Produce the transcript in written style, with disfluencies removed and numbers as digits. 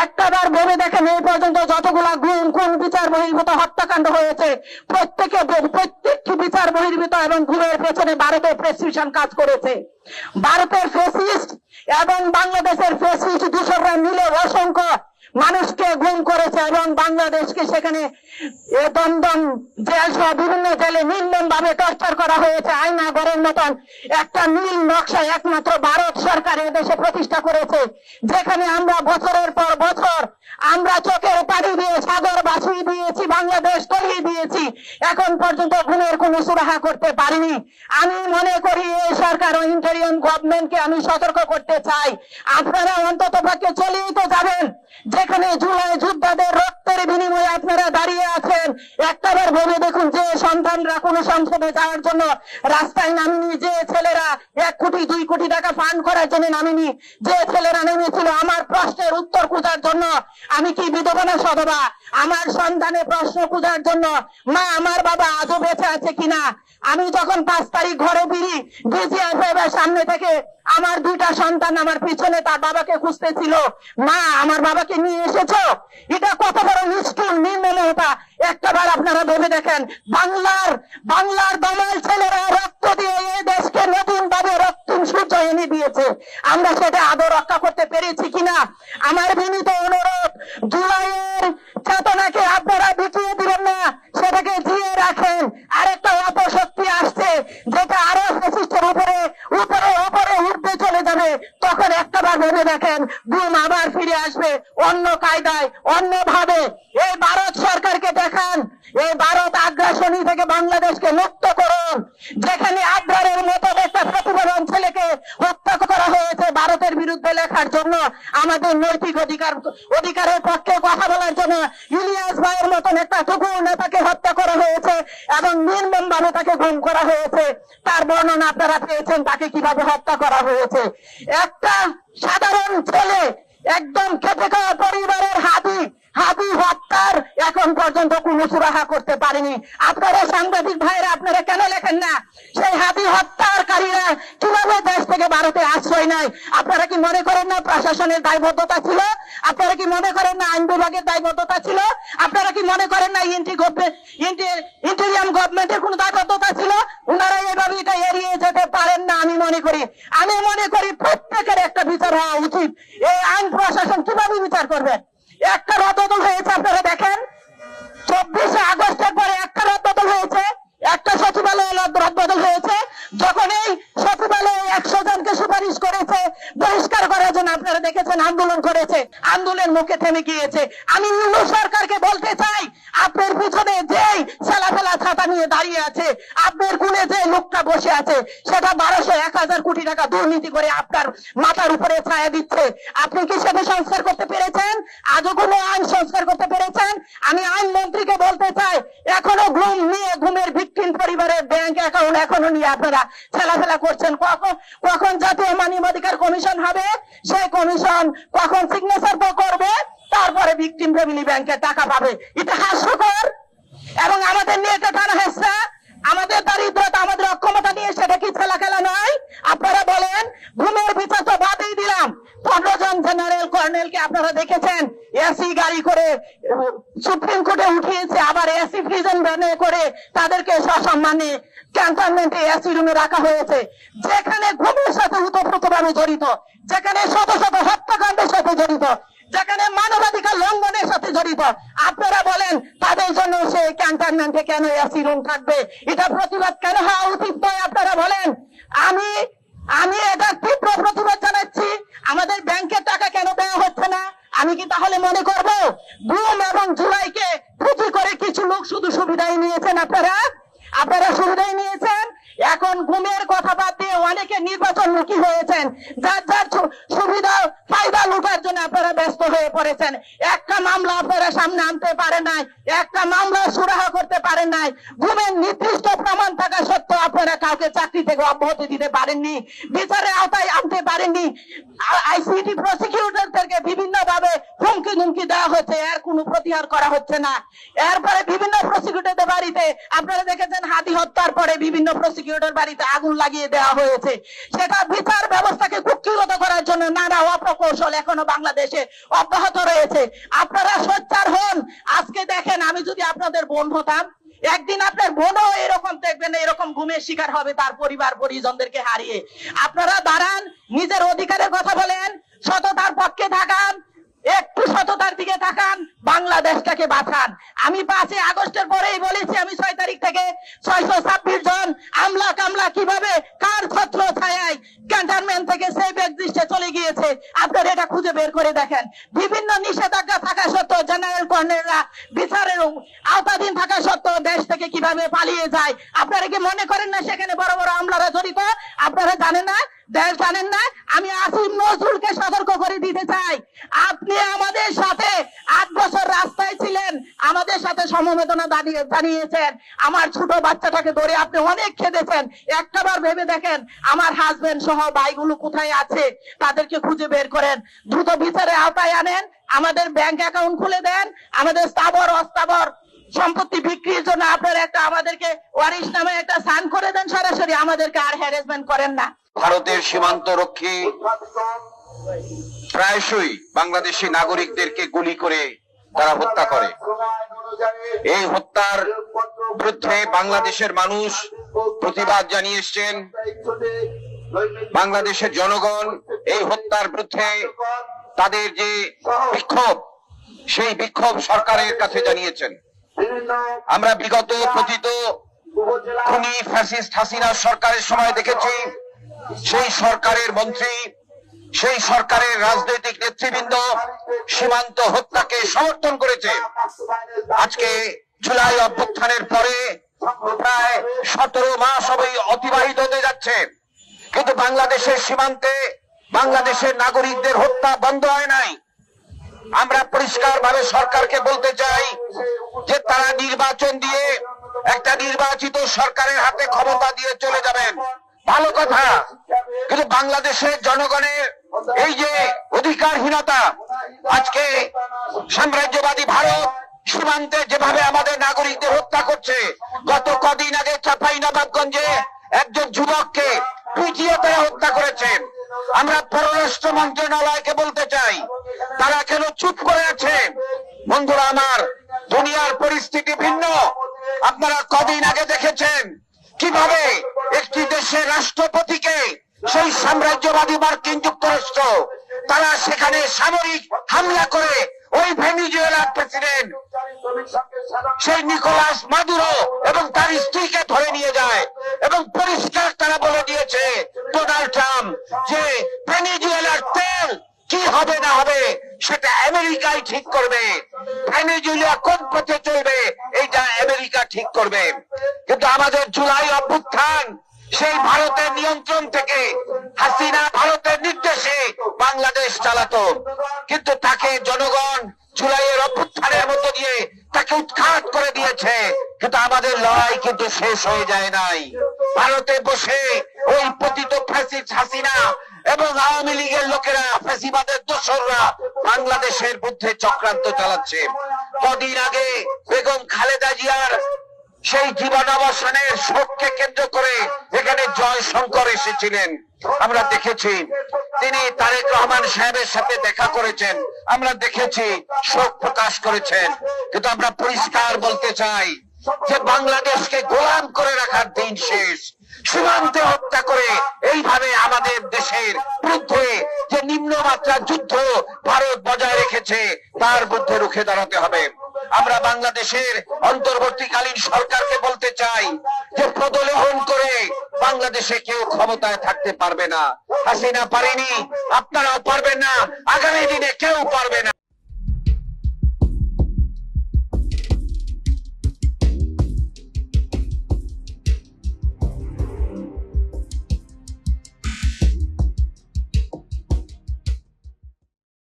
একটাবার ভেবে দেখেন এই পর্যন্ত যতগুলা গুম খুন বিচার বহির্ভূত হত্যাকাণ্ড হয়েছে প্রত্যেকটি বিচার বহির্ভূত এবং গুমের পেছনে ভারতের প্রেসক্রিপশন কাজ করেছে। ভারতের ফ্যাসিস্ট এবং বাংলাদেশের ফ্যাসিস্ট দূষকরা মিলে অসংখ্য মানুষকে গুম করেছে এবং বাংলাদেশকে সেখানে দমদম জেল সহ বিভিন্ন জেলে নির্মম ভাবে টর্চার করা হয়েছে। আয়নাঘরের মতন একটা নীল নকশা একমাত্র ভারত সরকার দেশে প্রতিষ্ঠা করেছে, যেখানে আমরা বছরের পর বছর আমরা চোখের পানি দিয়ে সাগর ভাসিয়ে দিয়েছি, বাংলাদেশ তলিয়ে দিয়েছি, এখন পর্যন্ত গুমের কোন সুরাহা করতে পারিনি। আমি মনে করি এই সরকার ও ইন্টারিয়াম গভর্নমেন্টকে আমি সতর্ক করতে চাই, আপনারা অন্তত পক্ষে চলেই তো যাবেন যেখানে জুলাই যোদ্ধাদের রক্তের বিনিময়ে আপনারা দাঁড়িয়ে আছেন। একটাবার ভেবে দেখুন, যে সন্তানরা কোন সংসদে যাওয়ার জন্য রাস্তায় নামেনি, যে ছেলেরা 1 কোটি 2 কোটি টাকা ফান্ড করার জন্য নামেনি, যে ছেলেরা নেমেছিল আমার প্রশ্নের উত্তর খোঁজার জন্য, আমি কি বিধবা না সধবা, আমার সন্তানের প্রশ্ন খোঁজার জন্য, মা আমার বাবা আজও বেঁচে আছে কিনা। আমি যখন 5 তারিখ ঘরে ফিরি, ডিজিএফআই সামনে থেকে আমার 2টা সন্তান আমার পিছনে তার বাবাকে খুঁজতেছিল, মা আমার বাবাকে নিয়ে এসেছো। এটা কত বড় নিষ্ঠুর নির্মমতা, একটাবার আপনারা ভেবে দেখেন। বাংলার দমাল ছেলেরা রক্ত দিয়ে এই দেশকে নতুন ভাবে রক্তিম সূর্য এনে দিয়েছে, আমরা সেটা আদৌ রক্ষা করতে পেরেছি কিনা। আমার বিনীত অনুরোধ, জুলাইয়ের চেতনাকে আপনারা বিকিয়ে দিবেন না, সেটাকে জিয়ে রাখেন। আরেকটা অপশক্তি আসছে যেটা আরো ফ্যাসিস্টের উপরে উপরে উপরে উঠতে চলে যাবে, তখন একটাবার ভেবে দেখেন গুম আবার ফিরে আসবে অন্য কায়দায় অন্যভাবে। এই ভারত সরকারকে দেখান, এই ভারত আগ্রাসনী থেকে বাংলাদেশকে মুক্ত করুন। যেখানে আগ্রারের মতো একটা প্রতিভাবান ছেলেকে হত্যা করা হয়েছে ভারতের বিরুদ্ধে লেখার জন্য, আমাদের নৈতিক অধিকারের পক্ষে কথা বলার জন্য ইলিয়াস ভাইয়ের মতন একটা টুকু নেতাকে হত্যা করা হয়েছে এবং নির্মম ভাবে তাকে গুম করা হয়েছে। তার বর্ণনা আপনারা পেয়েছেন তাকে কিভাবে হত্যা করা হয়েছে। একটা সাধারণ ছেলে একদম খেটে খাওয়া পরিবারের হাদি হত্যার এখন পর্যন্ত কোন সুরাহা করতে পারেনি। আপনারা সাংবাদিক ভাইরা আপনারা কেন লেখেন না সেই হাদি হত্যাকারীরা কিভাবে দেশ থেকে ভারতে আশ্রয় নেয়? আপনারা কি মনে করেন না প্রশাসনের দায়বদ্ধতা ছিল? আপনারা কি মনে করেন না আইন বিভাগের দায়বদ্ধতা ছিল? আপনারা কি মনে করেন না ইন্টেরিয়াম গভর্নমেন্টের কোন দায়বদ্ধতা ছিল? ওনারা এভাবে এটা এড়িয়ে যেতে পারেন না। আমি মনে করি প্রত্যেকের একটা বিচার হওয়া উচিত। এই আইন প্রশাসন কিভাবে বিচার করবেন? একটা রদবদল হয়েছে, আপনারা দেখেন 24শে আগস্টের পরে একটা রদবদল হয়েছে, একটা সচিবালয়ে রদবদল হয়েছে। যখন এই সচিবালয়ে 100 জনকে সুপারিশ করেছে বহিষ্কার করার জন্য, আপনারা দেখেছেন আন্দোলন করেছে, আন্দোলন মুখে থেমে গিয়েছে। আমি ইউনূস সরকারকে বলতে চাই, আপনার পিছনে যেই ছেলাফেলা ছাতা নিয়ে দাঁড়িয়ে আছে, আপনার কোণে যে লোকটা বসে আছে, সেটা 1200-1000 কোটি টাকা দুর্নীতি করে আপনার মাথার উপরে ছায়া দিচ্ছে। আপনি কি সেটা সংস্কার করতে পেরেছেন? আজও কোনো আইন সংস্কার করতে পেরেছেন? আমি আইন মন্ত্রীকে বলতে চাই, এখনো ঘুমের ভিকটিম পরিবারের ব্যাংক অ্যাকাউন্ট এখনো নিয়ে আপনারা ছেলাফেলা করছেন। কখন জাতীয় মানবাধিকার কমিশন হবে, সেই কমিশন কখন সিগনেচার করবে, তারপরে ভিকটিম ফ্যামিলি ব্যাংকে টাকা পাবে। এটা হাস্যকর। এবং আমাদের নিয়ে এটা টানা হেসরা, আমাদের দারিদ্রতা, আমাদের অক্ষমতা নিয়ে সেটা কি ছেলা খেলা নয়? আপনারা বলেন, ঘুমের বিচার তো বাদই দিলাম, 15 জন জেনারেল কর্নেলকে আপনারা দেখেছেন এসি গাড়ি করে সুপ্রিম কোর্টে উঠিয়েছে, আবার এসি প্রিজন ভ্যানে করে তাদেরকে সসম্মানে ক্যান্টনমেন্টে এসি রুমে রাখা হয়েছে। যেখানে ঘুমের সাথে ওতপ্রোতভাবে জড়িত, যেখানে শত শত হত্যাকাণ্ডের সাথে জড়িত, যেখানে মানবাধিকার লঙ্ঘনের সাথে জড়িত, আপনারা বলেন তাদের জন্য সে ক্যান্টনমেন্টে কেন এসি রুম থাকবে? এটা প্রতিবাদ কেন হওয়া উচিত নয়? আপনারা বলেন। আমি এটা তীব্র প্রতিবাদ জানাচ্ছি। আমাদের ব্যাংকের টাকা কেন দেওয়া হচ্ছে না? আমি কি তাহলে মনে করবো গুম এবং জুলাইকে পুঁজি করে কিছু লোক শুধু সুবিধাই নিয়েছেন? আপনারা সুবিধাই নিয়েছেন। এখন ঘুমের কথা বাদ দিয়ে অনেকে নির্বাচনমুখী হয়েছেন, যার যার সুবিধা ফায়দা লুটার জন্য আপনারা ব্যস্ত হয়ে পড়েছেন। একটা মামলা আপনারা সামনে আনতে পারেন নাই, একটা মামলা সুরাহা করতে পারেন নাই। ঘুমের নির্দিষ্ট প্রমাণ থাকা সত্ত্বেও আপনারা কাউকে চাকরি থেকে অব্যাহতি দিতে পারেননি, বিচারের আওতায় আনতে পারেননি। আইসিটি প্রসিকিউটরদেরকে বিভিন্ন ভাবে হুমকি ধুমকি দেওয়া হচ্ছে, এর কোনো প্রতিহার করা হচ্ছে না। এরপরে বিভিন্ন প্রসিকিউটরদের বাড়িতে আপনারা দেখেছেন হাদি হত্যার পরে বিভিন্ন প্রসিকিউটর সিকিউরিটির বাড়িতে আগুন লাগিয়ে দেওয়া হয়েছে। সেটা বিচার ব্যবস্থাকে কুক্ষিগত করার জন্য নানা অপকৌশল এখনো বাংলাদেশে অব্যাহত রয়েছে। আপনারা সোচ্চার হন। আজকে দেখেন, আমি যদি আপনাদের বোন হতাম, একদিন আপনার বোনও এরকম দেখবেন, এরকম ঘুমের শিকার হবে তার পরিবার পরিজনদেরকে হারিয়ে। আপনারা দাঁড়ান, নিজের অধিকারের কথা বলেন, সততার পক্ষে থাকান, একটু সততার দিকে তাকান, বাংলাদেশটাকে বাঁচান। আমি 5 আগস্টের পরেই বলেছি, আমি 6 তারিখ থেকে 626 জন আমলা কামলা কিভাবে কার ছত্র ছায়ায় ক্যান্টনমেন্ট থেকে সেই দৃশ্যে চলে গিয়েছে, আপনারা এটা খুঁজে বের করে দেখেন। বিভিন্ন নিষেধাজ্ঞা থাকা সত্ত্বেও জেনারেল কর্নেলরা বিচারের আওতাধীন থাকা সত্ত্বেও দেশ থেকে কিভাবে পালিয়ে যায়। আপনারা কি মনে করেন না সেখানে বড় বড় আমলারা জড়িত? আপনারা জানেন না, দেশ জানেন না? আমি আসিফ নজরুলকে সতর্ক করে দিতে চাই, আপনি আমাদের সাথে 8 বছর রাস্তায় ছিলেন, আমাদের সাথে সমবেদনা জানিয়েছেন, আমার ছোট বাচ্চাটাকে ধরে আপনি অনেক খেদেছেন। একটাবার ভেবে দেখেন, আমার হাজবেন্ড সহ ভাইগুলো কোথায় আছে, তাদেরকে খুঁজে বের করেন, দ্রুত বিচারের আওতায় আনেন, আমাদের ব্যাংক অ্যাকাউন্ট খুলে দেন, আমাদের স্থাবর অস্থাবর সম্পত্তি বিক্রির জন্য আপনারা একটা আমাদেরকে ওয়ারিশ নামে একটা সাইন করে দেন সরাসরি, আমাদেরকে আর হ্যারাসমেন্ট করেন না। ভারতের সীমান্ত রক্ষী প্রায়শই বাংলাদেশি নাগরিকদেরকে গুলি করে তারা হত্যা করে। এই হত্যার বিরুদ্ধে বাংলাদেশের মানুষ প্রতিবাদ জানিয়ে এসছেন। বাংলাদেশের জনগণ এই হত্যার বিরুদ্ধে তাদের যে বিক্ষোভ, সেই বিক্ষোভ সরকারের কাছে জানিয়েছেন। আমরা বিগত পতিত খুনি ফ্যাসিস্ট হাসিনা সরকারের সময় দেখেছি, সেই সরকারের মন্ত্রী, সেই সরকারের রাজনৈতিক নেতৃবৃন্দ সীমান্ত হত্যাকে সমর্থন করেছে। আজকে জুলাই অভ্যুত্থানের পরে প্রায় 17 মাস অতিবাহিত হতে যাচ্ছে, কিন্তু বাংলাদেশের সীমান্তে বাংলাদেশের নাগরিকদের হত্যা বন্ধ হয় নাই। আমরা পরিষ্কারভাবে সরকারকে বলতে চাই যে তারা নির্বাচন দিয়ে একটা নির্বাচিত সরকারের হাতে ক্ষমতা দিয়ে চলে যাবেন, ভালো কথা, কিন্তু বাংলাদেশের জনগণের এই যে অধিকারহীনতা, আজকে সাম্রাজ্যবাদী ভারত সীমান্তে যেভাবে আমাদের নাগরিকদের হত্যা করছে, গত কদিন আগে চাঁপাইনবাবগঞ্জে একজন যুবককে পিটিয়ে তারা হত্যা করেছে। আমরা পররাষ্ট্র মন্ত্রণালয়কে বলতে চাই, তারা কেন চুপ করে আছে? বন্ধুরা আমার, দুনিয়ার পরিস্থিতি ভিন্ন। আপনারা কদিন আগে দেখেছেন কিভাবে একটি দেশের রাষ্ট্রপতিকে সেই সাম্রাজ্যবাদী মার্কিন যুক্তরাষ্ট্র তারা সেখানে সামরিক হামলা করে ওই ভেনিজুয়েলার প্রেসিডেন্ট সেই নিকোলাস মাদুরো এবং তার স্ত্রীকে ধরে নিয়ে যায়, এবং পরিষ্কার তারা বলে দিয়েছে ডোনাল্ড ট্রাম্প যে ভেনিজুয়েলার তেল কি হবে না হবে সেটা আমেরিকাই ঠিক করবে, ভেনিজুয়েলা কোন পথে চলবে এইটা আমেরিকা ঠিক করবে। কিন্তু আমাদের জুলাই অভ্যুত্থান সেই ভারতের নিয়ন্ত্রণ থেকে হাসিনা ভারতের নির্দেশে বাংলাদেশ চালাতো, কিন্তু তাকে জনগণ জুলাইয়ের অভ্যুত্থানের মধ্য দিয়ে তাকে উৎখাত করে দিয়েছে। কিন্তু আমাদের লড়াই কিন্তু শেষ হয়ে যায় নাই। ভারতে বসে ওই পতিত ফ্যাসিস্ট হাসিনা এবং আওয়ামী লীগের লোকেরা, ফ্যাসিবাদের দোসররা বাংলাদেশের বিরুদ্ধে চক্রান্ত চালাচ্ছে। কদিন আগে বেগম খালেদা জিয়ার সেই জীবনাবসানের শোককে কেন্দ্র করে এখানে জয়শঙ্কর এসেছিলেন, আমরা দেখেছি। তিনি তারেক রহমান সাহেবের সাথে দেখা করেছেন, আমরা দেখেছি, শোক প্রকাশ করেছেন। কিন্তু আমরা পরিষ্কার বলতে চাই যে বাংলাদেশকে গোলাম করে রাখার দিন শেষ। সীমান্তে হত্যা করে এইভাবে আমাদের দেশের বিরুদ্ধে যে নিম্নমাত্রার যুদ্ধ ভারত বজায় রেখেছে তার বিরুদ্ধে রুখে দাঁড়াতে হবে। আমরা বাংলাদেশের অন্তর্বর্তীকালীন সরকারকে বলতে চাই যে প্রদলোভন করে বাংলাদেশে কেউ ক্ষমতায় থাকতে পারবে না। হাসিনা পারেনি, আপনারাও পারবেন না, আগামী দিনে কেউ পারবে না।